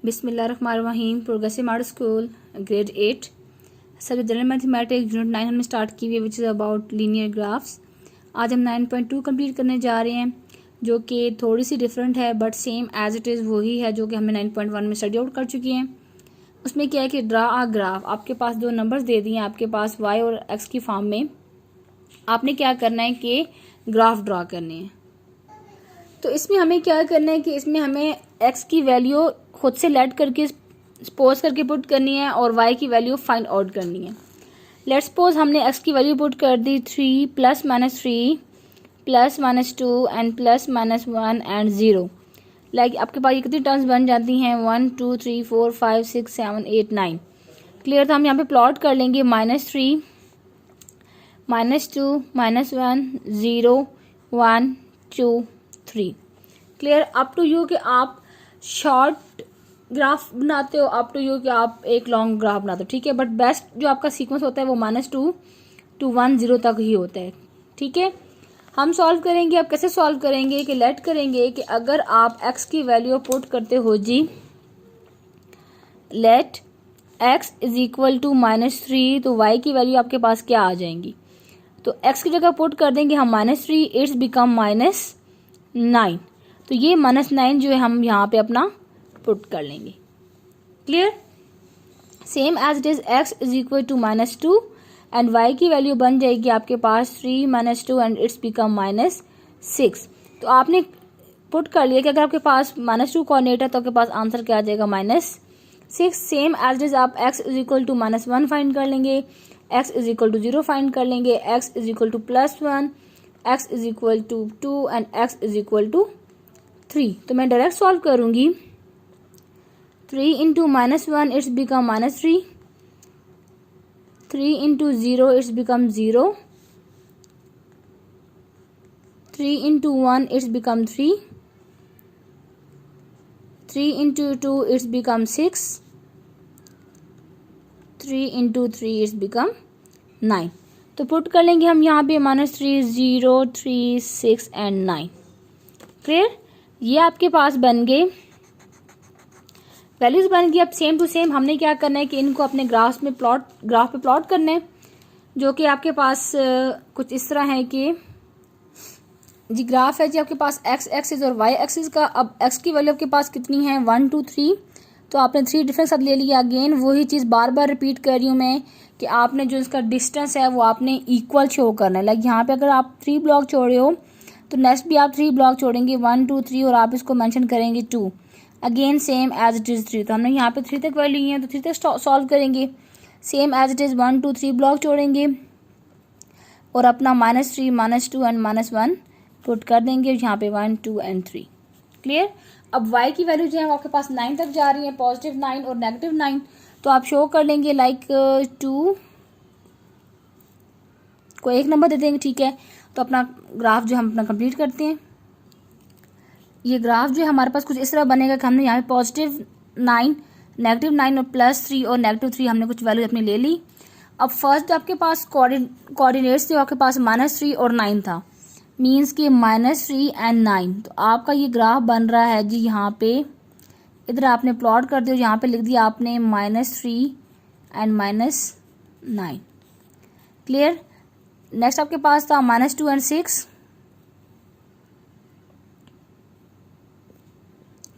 बिस्मिल्लाहिर्रहमानिर्रहीम। Progressive model school grade 8 subject general mathematics unit 9 हमने start की हुई है which is about linear graphs. आज हम 9.2 कंप्लीट करने जा रहे हैं जो कि थोड़ी सी डिफरेंट है but same as it is वही है जो कि हमने 9.1 में स्टडी आउट कर चुकी हैं। उसमें क्या है कि ड्रा आ ग्राफ, आपके पास दो नंबर्स दे दिए हैं आपके पास y और x की फॉर्म में। आपने क्या करना है कि ग्राफ ड्रा करने हैं। तो इसमें हमें क्या करना है कि इसमें हमें x की वैल्यू खुद से लेट करके सपोज करके पुट करनी है और y की वैल्यू फाइंड आउट करनी है। लेट्स सपोज हमने x की वैल्यू पुट कर दी 3 + -3 + -2 एंड +-1 एंड 0। लाइक आपके पास ये कितनी टर्म्स बन जाती हैं 1 2 3 4 5 6 7 8 9। क्लियर। तो हम यहाँ पे प्लॉट कर लेंगे -3 -2 -1 0 1 2 3। क्लियर। अप टू यू कि आप शॉर्ट ग्राफ बनाते हो, अप टू यू कि आप एक लॉन्ग ग्राफ बनाते हो, ठीक है। बट बेस्ट जो आपका सीक्वेंस होता है वो -2 to 1 0 तक ही होता है, ठीक है। हम सॉल्व करेंगे। अब कैसे सॉल्व करेंगे कि लेट करेंगे कि अगर आप x की वैल्यू पुट करते हो जी, लेट x = -3 तो y की वैल्यू आपके पास क्या आ जाएंगी। तो x की जगह पुट कर देंगे हम -3, इट्स बिकम -9। तो ये -9 जो है हम यहाँ पे अपना पुट कर लेंगे। Clear. Same as it is x = -2 and y की वैल्यू बन जाएगी आपके पास 3 -2 एंड इट्स बिकम -6। तो आपने पुट कर लिया कि अगर आपके पास -2 कोऑर्डिनेट है तो आपके पास आंसर क्या आ जाएगा -6। सेम एज इट इज आप x = -1 फाइंड कर लेंगे, x = 0 फाइंड कर लेंगे, x = +1, x = 2 एंड x = 3। तो मैं डायरेक्ट सॉल्व करूंगी। 3 × -1 it's become -3, 3 × 0 it's become 0, 3 × 1 it's become 3, 3 × 2 it's become 6, 3 × 3 it's become 9। तो पुट कर लेंगे हम यहाँ पे -3 0 3 6 एंड 9। क्लियर। ये आपके पास बन गए, वैल्यूज बन गई। अब सेम टू सेम हमने क्या करना है कि इनको अपने ग्राफ पे प्लॉट करना है जो कि आपके पास कुछ इस तरह है कि जी ग्राफ है जी आपके पास x एक्सिस और y एक्सिस का। अब x की वैल्यू आपके पास कितनी है 1 2 3, तो आपने 3 डिफरेंट साथ ले लिया। अगेन वही चीज़ बार बार रिपीट कर रही हूँ मैं कि आपने जो इसका डिस्टेंस है वो आपने इक्वल शो करना है। लाइक यहाँ पे अगर आप 3 ब्लॉक छोड़े हो तो नेक्स्ट भी आप 3 ब्लॉक छोड़ेंगे 1 2 3 और आप इसको मेंशन करेंगे 2। Again same as it is 3। तो हमने यहाँ पे 3 तक वैल्यू ली है तो 3 तक सॉल्व करेंगे। Same as it is 1 2 3 block छोड़ेंगे और अपना -3 -2 एंड -1 पुट कर देंगे यहाँ पे 1 2 एंड 3। क्लियर। अब y की वैल्यू जो है वो आपके पास 9 तक जा रही है, +9 और -9। तो आप शो कर लेंगे लाइक 2 को एक नंबर दे देंगे, ठीक है। तो अपना ग्राफ जो हम अपना कंप्लीट करते हैं। ये ग्राफ जो है हमारे पास कुछ इस तरह बनेगा कि हमने यहाँ पे +9 -9 और +3 और -3 हमने कुछ वैल्यू अपनी ले ली। अब फर्स्ट आपके पास कोऑर्डिनेट्स जो आपके पास -3 और 9 था, मीन्स कि -3 एंड 9। तो आपका ये ग्राफ बन रहा है जी यहाँ पे, इधर आपने प्लॉट कर दिया, यहाँ पे लिख दिया आपने -3 एंड -9। क्लियर। नेक्स्ट आपके पास था -2 एंड 6।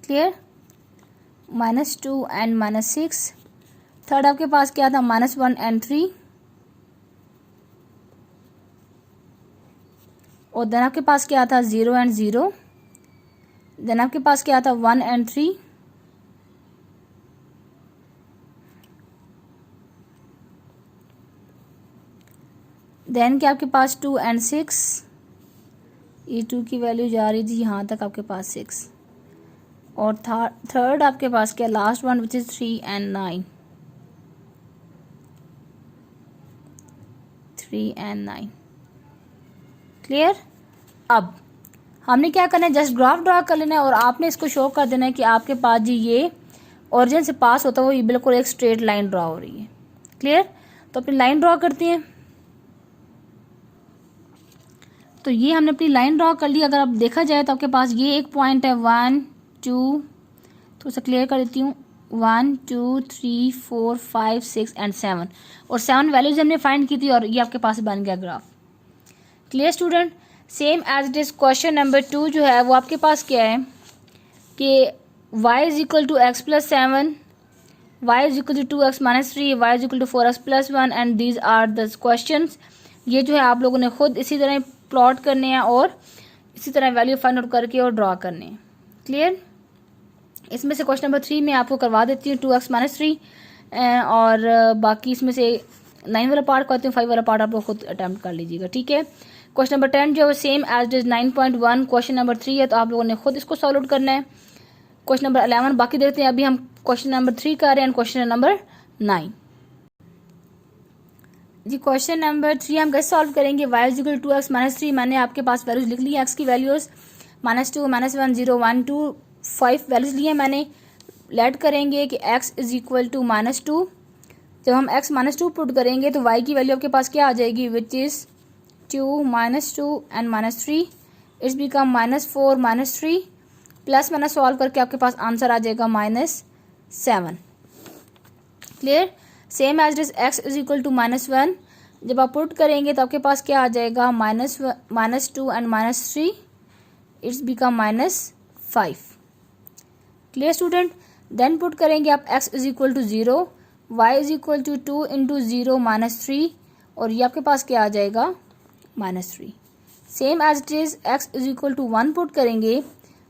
क्लियर। -2 एंड -6। थर्ड आपके पास क्या था -1 एंड 3। और देन आपके पास क्या था 0 एंड 0। देन आपके पास क्या था 1 एंड 3। देन क्या आपके पास 2 एंड 6। ये 2 की वैल्यू जा रही थी यहाँ तक आपके पास 6। और थर्ड आपके पास क्या last one which is 3 and 9, 3 and 9। Clear. अब हमने क्या करना है जस्ट ग्राफ ड्रा कर लेना है और आपने इसको शो कर देना है कि आपके पास जी ये ओरिजिन से पास होता है वो ये बिल्कुल एक स्ट्रेट लाइन ड्रा हो रही है। क्लियर। तो अपनी लाइन ड्रा करते हैं। तो ये हमने अपनी लाइन ड्रा कर ली। अगर आप देखा जाए तो आपके पास ये एक पॉइंट है 1 2, तो उसे क्लियर कर देती हूँ, 1 2 3 4 5 6 एंड 7 और 7 वैल्यूज हमने फाइंड की थी और ये आपके पास बन गया graph. Clear student. Same as it is question number 2 जो है वो आपके पास क्या है कि y is equal to x plus 7, y is equal to 2x minus 3, y is equal to 4x plus 1 and these are the questions. ये जो है आप लोगों ने खुद इसी तरह प्लॉट करने हैं और इसी तरह वैल्यू फाइंड आउट करके और ड्रॉ करने हैं। क्लियर। इसमें से क्वेश्चन नंबर 3 में आपको करवा देती हूँ 2x माइनस 3 और बाकी इसमें से 9 वाला पार्ट करती हूँ, 5 वाला पार्ट आप लोग खुद अटैम्प्ट कर लीजिएगा। ठीक है। क्वेश्चन नंबर 10 जो है same as is 9.1 question number 3 है, तो आप लोगों ने खुद इसको सॉल्व आउट करना है। क्वेश्चन नंबर 11 बाकी देखते हैं। अभी हम क्वेश्चन नंबर 3 कर रहे हैं, क्वेश्चन नंबर 9 जी। क्वेश्चन नंबर 3 हम कैसे सॉल्व करेंगे। y is equal to 2x minus 3, मैंने आपके पास वैल्यूज लिख ली है, x की वैल्यूज -2 -1 0 1 2 5 वैल्यूज लिए मैंने। लेट करेंगे कि x इज इक्वल टू -2। जब हम x -2 पुट करेंगे तो y की वैल्यू आपके पास क्या आ जाएगी, which is 2 -2 and -3 it's become -4 -3 plus minus solve करके आपके पास आंसर आ जाएगा -7। Clear. Same as is x is equal to -1, जब आप पुट करेंगे तो आपके पास क्या आ जाएगा -2 and -3 it's become -5। Clear student. Then put करेंगे आप x is equal to 0, y is equal to 2 into 0 -3 और ये आपके पास क्या आ जाएगा -3। Same as it is x is equal to 1 put करेंगे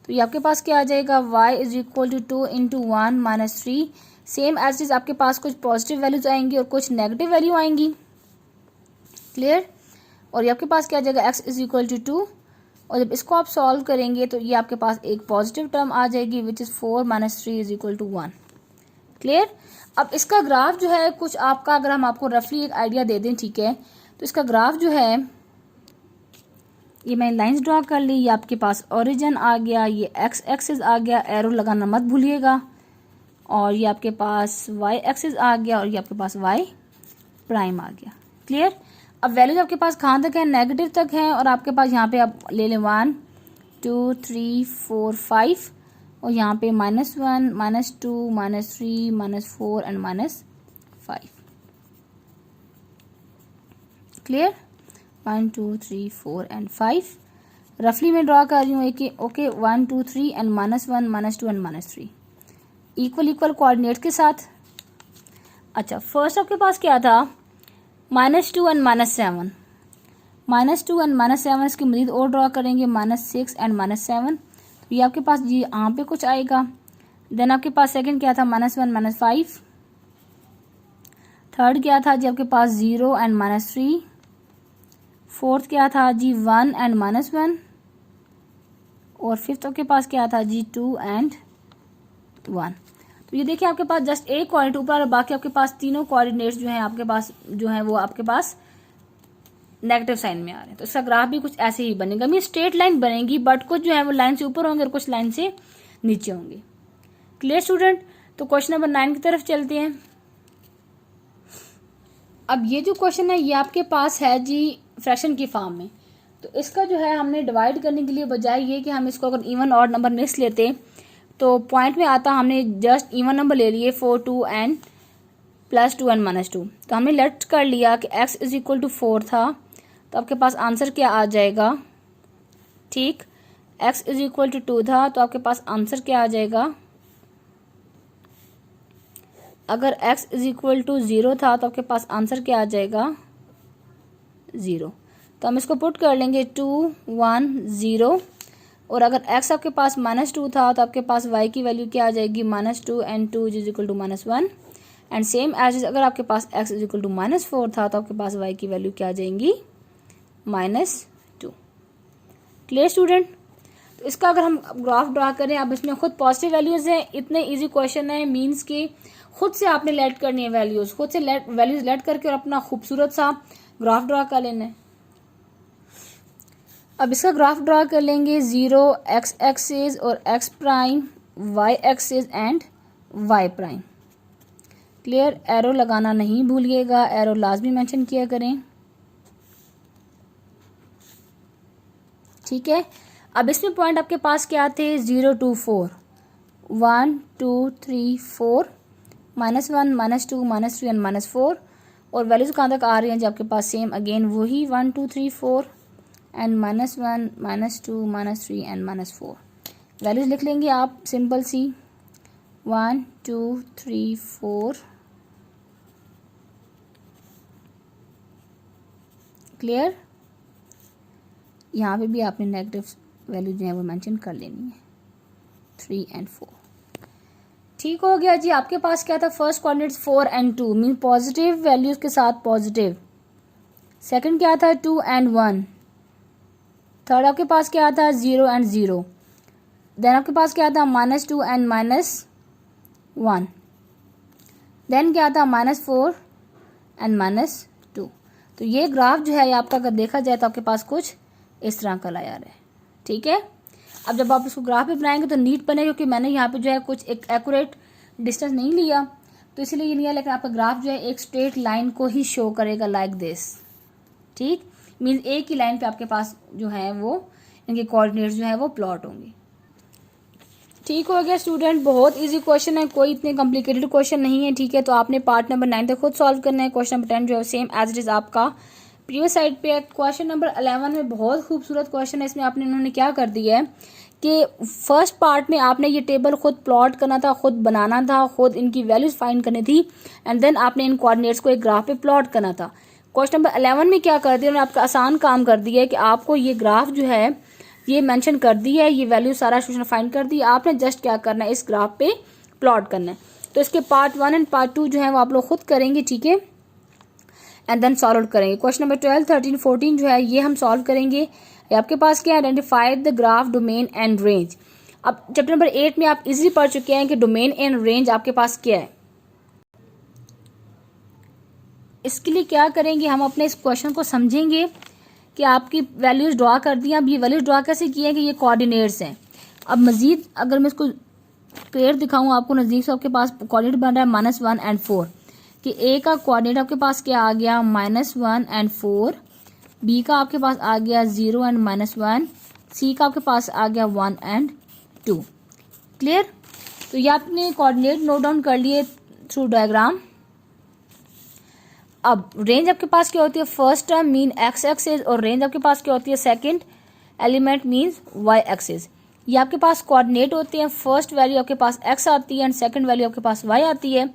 तो ये आपके पास क्या आ जाएगा, y is equal to 2 into 1 -3। Same as it is आपके पास कुछ पॉजिटिव वैल्यूज आएंगी और कुछ नेगेटिव वैल्यू आएंगी। क्लियर। और ये आपके पास क्या आ जाएगा, x इज इक्वल टू 2 और जब इसको आप सॉल्व करेंगे तो ये आपके पास एक पॉजिटिव टर्म आ जाएगी which is 4 -3 is equal to 1। Clear. अब इसका ग्राफ जो है कुछ आपका, अगर हम आपको रफली एक आइडिया दे दें, ठीक है, तो इसका ग्राफ जो है ये मैंने लाइंस ड्रॉ कर ली। ये आपके पास ओरिजिन आ गया, ये x एक्सिस आ गया, एरो लगाना मत भूलिएगा, और ये आपके पास y एक्सिस आ गया और ये आपके पास y प्राइम आ गया। क्लियर। अब वैल्यूज आपके पास कहाँ तक है, नेगेटिव तक हैं और आपके पास यहाँ पे आप ले लें 1 2 3 4 5 और यहाँ पे -1 -2 -3 -4 एंड -5। क्लियर। 1 2 3 4 एंड 5 रफली मैं ड्रॉ कर रही हूँ कि okay 1 2 3 and -1 -2 and -3 equal coordinate के साथ। अच्छा, फर्स्ट आपके पास क्या था, -2 एंड -7, -2 एंड -7 इसकी मजीद और ड्रॉ करेंगे, -6 एंड -7, तो ये आपके पास जी यहाँ पे कुछ आएगा। देन आपके पास सेकंड क्या था, -1 -5, थर्ड क्या था जी आपके पास 0 एंड -3, फोर्थ क्या था जी 1 एंड -1 और फिफ्थ आपके पास क्या था जी 2 एंड 1। तो ये देखिए आपके पास जस्ट एक कोऑर्डिनेट ऊपर और बाकी आपके पास तीनों कोऑर्डिनेट्स जो हैं आपके पास जो हैं वो आपके पास नेगेटिव साइन में आ रहे हैं। तो इसका ग्राफ भी कुछ ऐसे ही बनेगा, ये स्ट्रेट लाइन बनेगी बट कुछ जो है वो लाइन से ऊपर होंगे और कुछ लाइन से नीचे होंगे। Clear student. तो क्वेश्चन नंबर 9 की तरफ चलते हैं। अब ये जो क्वेश्चन है ये आपके पास है जी फ्रैक्शन की फॉर्म में, तो इसका जो है हमने डिवाइड करने के लिए बजाय ये कि हम इसको अगर इवन और नंबर मिक्स लेते तो पॉइंट में आता, हमने जस्ट इवन नंबर ले लिए 4 2 एंड +2 एंड -2, तो हमने लेट कर लिया कि x इज इक्वल टू 4 था, तो आपके पास आंसर क्या आ जाएगा, ठीक, x इज इक्वल टू 2 था तो आपके पास आंसर क्या आ जाएगा, अगर x इज इक्वल टू 0 था तो आपके पास आंसर क्या आ जाएगा 0। तो हम इसको पुट कर लेंगे 2 1 0 और अगर x आपके पास -2 था तो आपके पास y की वैल्यू क्या आ जाएगी, -2 and 2 is equal to -1 and same as अगर आपके पास x इज इक्वल टू -4 था तो आपके पास y की वैल्यू क्या आ जाएंगी -2। Clear student. तो इसका अगर हम ग्राफ ड्रा करें, अब इसमें खुद पॉजिटिव वैल्यूज हैं, इतने इजी क्वेश्चन है, मीन्स कि खुद से आपने लेट करनी है वैल्यूज, खुद से वैल्यूज लेट करके और अपना खूबसूरत सा ग्राफ ड्रा कर लेना है। अब इसका ग्राफ ड्रा कर लेंगे 0 x एक्सिस और x prime y axis and y prime. Clear. Arrow लगाना नहीं भूलिएगा, एरो लाजमी मेंशन किया करें, ठीक है। अब इसमें पॉइंट आपके पास क्या थे, 0 2 4, 1 2 3 4 -1 -2 -3 एंड -4। और वैल्यूज़ कहाँ तक आ रही हैं जो आपके पास सेम अगेन वही 1 2 3 4 एंड -1 -2 -3 एंड -4। वैल्यूज़ लिख लेंगे आप सिंपल सी 1 2 3 4। क्लियर। यहाँ पे भी आपने नेगेटिव वैल्यू जो है वो मेंशन कर लेनी है 3 एंड 4। ठीक हो गया जी। आपके पास क्या था, first coordinates 4 and 2 mean positive values के साथ पॉजिटिव। सेकंड क्या था 2 एंड 1। थर्ड आपके पास क्या था 0 एंड 0। देन आपके पास क्या था -2 एंड -1। देन क्या था -4 एंड -2। तो ये ग्राफ जो है आपका अगर देखा जाए तो आपके पास कुछ इस तरह का लाया है। ठीक है। अब जब आप इसको ग्राफ पे बनाएंगे तो नीट बने, क्योंकि मैंने यहाँ पे जो है कुछ एक एक्यूरेट डिस्टेंस नहीं लिया तो इसलिए ये नहीं है, लेकिन आपका ग्राफ जो है एक स्ट्रेट लाइन को ही शो करेगा लाइक दिस। ठीक, मीन्स एक ही लाइन पे आपके पास जो है वो इनके कोऑर्डिनेट्स जो है वो प्लॉट होंगे। ठीक हो गया स्टूडेंट, बहुत इजी क्वेश्चन है, कोई इतने कॉम्प्लिकेटेड क्वेश्चन नहीं है। ठीक है, तो आपने पार्ट नंबर 9 तक खुद सॉल्व करना है। क्वेश्चन नंबर 10 जो है सेम एज इट इज आपका प्रीवियस साइड पे है। क्वेश्चन नंबर 11 में बहुत खूबसूरत क्वेश्चन है। इसमें आपने इन्होंने क्या कर दिया है कि फर्स्ट पार्ट में आपने ये टेबल खुद प्लॉट करना था, खुद बनाना था, खुद इनकी वैल्यूज फाइंड करनी थी एंड देन आपने इन कोऑर्डिनेट्स को एक ग्राफ पे प्लॉट करना था। क्वेश्चन नंबर 11 में क्या कर दिया उन्होंने, आपका आसान काम कर दिया है कि आपको ये ग्राफ जो है ये मेंशन कर दी है, ये वैल्यू सारा क्वेश्चन फाइंड कर दी, आपने जस्ट क्या करना है इस ग्राफ पे प्लॉट करना है। तो इसके पार्ट 1 एंड पार्ट 2 जो है वो आप लोग खुद करेंगे। ठीक है, एंड देन सॉल्व आउट करेंगे। क्वेश्चन नंबर 12 13 14 जो है ये हम सॉल्व करेंगे। आपके पास क्या है, identify the graph domain and range. अब चैप्टर नंबर 8 में आप इजीली पढ़ चुके हैं कि डोमेन एंड रेंज आपके पास क्या है। इसके लिए क्या करेंगे, हम अपने इस क्वेश्चन को समझेंगे कि आपकी वैल्यूज ड्रॉ कर दी। अब ये वैल्यूज ड्रॉ कैसे किए हैं कि ये कोऑर्डिनेट्स हैं। अब मजीद अगर मैं इसको क्लियर दिखाऊं आपको नजदीक से, आपके पास कोऑर्डिनेट बन रहा है -1 एंड 4 कि ए का कोऑर्डिनेट आपके पास क्या आ गया -1 एंड 4, बी का आपके पास आ गया 0 एंड -1, सी का आपके पास आ गया 1 एंड 2। क्लियर। तो ये आपने कोऑर्डिनेट नोट डाउन कर लिए थ्रू डायग्राम। अब रेंज आपके पास क्या होती है, first term mean x axis और रेंज आपके पास क्या होती है second element means y axis. ये आपके पास कोऑर्डिनेट होते हैं, फर्स्ट वैल्यू आपके पास एक्स आती है एंड सेकंड वैल्यू आपके पास वाई आती है।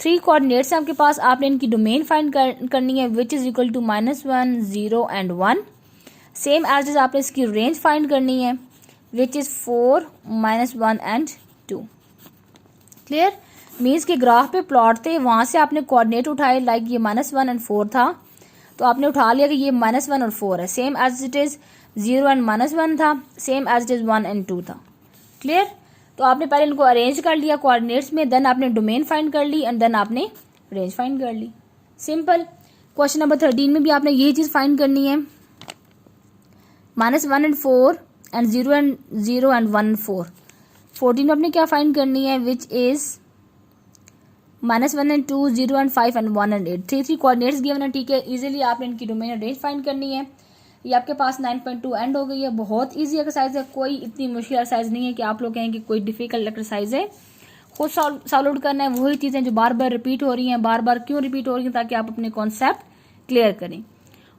3 कोऑर्डिनेट्स हैं आपके पास, आपने इनकी डोमेन फाइंड करनी है which is equal to -1 0 and 1। Same as is आपने इसकी रेंज फाइंड करनी है which is 4 -1 and 2। Clear. Means के ग्राफ पे प्लॉट थे, वहां से आपने कोऑर्डिनेट उठाए, लाइक ये -1 एंड 4 था तो आपने उठा लिया कि ये -1 और 4 है। Same as it is 0 and -1 था, same as it is 1 and 2 था। क्लियर। तो आपने पहले इनको अरेंज कर लिया कोऑर्डिनेट्स में, देन आपने डोमेन फाइंड कर ली एंड देन आपने रेंज फाइंड कर ली। सिंपल। क्वेश्चन नंबर 13 में भी आपने यही चीज फाइंड करनी है, -1 एंड 4 एंड 0 एंड 1 एंड 4। 14 में आपने क्या फाइंड करनी है which is -1 and 2 0 and 5 and 1 and 8। 3 coordinates given है। ठीक है, इजीली आपने इनकी डोमेन और रेंज फाइंड करनी है। ये आपके पास 9.2 एंड हो गई है। बहुत इजी एक्सरसाइज है, कोई इतनी मुश्किल एक्सरसाइज नहीं है कि आप लोग कहें कि कोई डिफिकल्ट एक्सरसाइज है। खुद सॉल्व आउट करना है, वही चीजें जो बार बार रिपीट हो रही हैं। बार बार क्यों रिपीट हो रही हैं, ताकि आप अपने कॉन्सेप्ट क्लियर करें।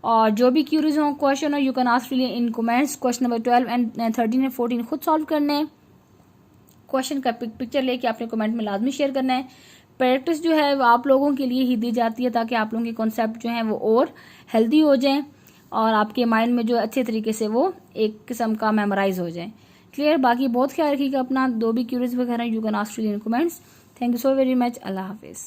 और जो भी क्यूरीज हो क्वेश्चन हो you can ask freely in comments. Question number 12 and 13 and 14 खुद सॉल्व करने हैं। क्वेश्चन का पिक्चर लेके आपने कमेंट में लाजमी शेयर करना है। प्रैक्टिस जो है वो आप लोगों के लिए ही दी जाती है ताकि आप लोगों के कॉन्सेप्ट जो हैं वो और हेल्दी हो जाएं और आपके माइंड में जो अच्छे तरीके से वो एक किस्म का मेमोराइज हो जाए। क्लियर। बाकी बहुत ख्याल रखिएगा अपना। दो भी क्यूरीज वगैरह you can ask in comments. Thank you so very much. अल्लाह हाफिज़।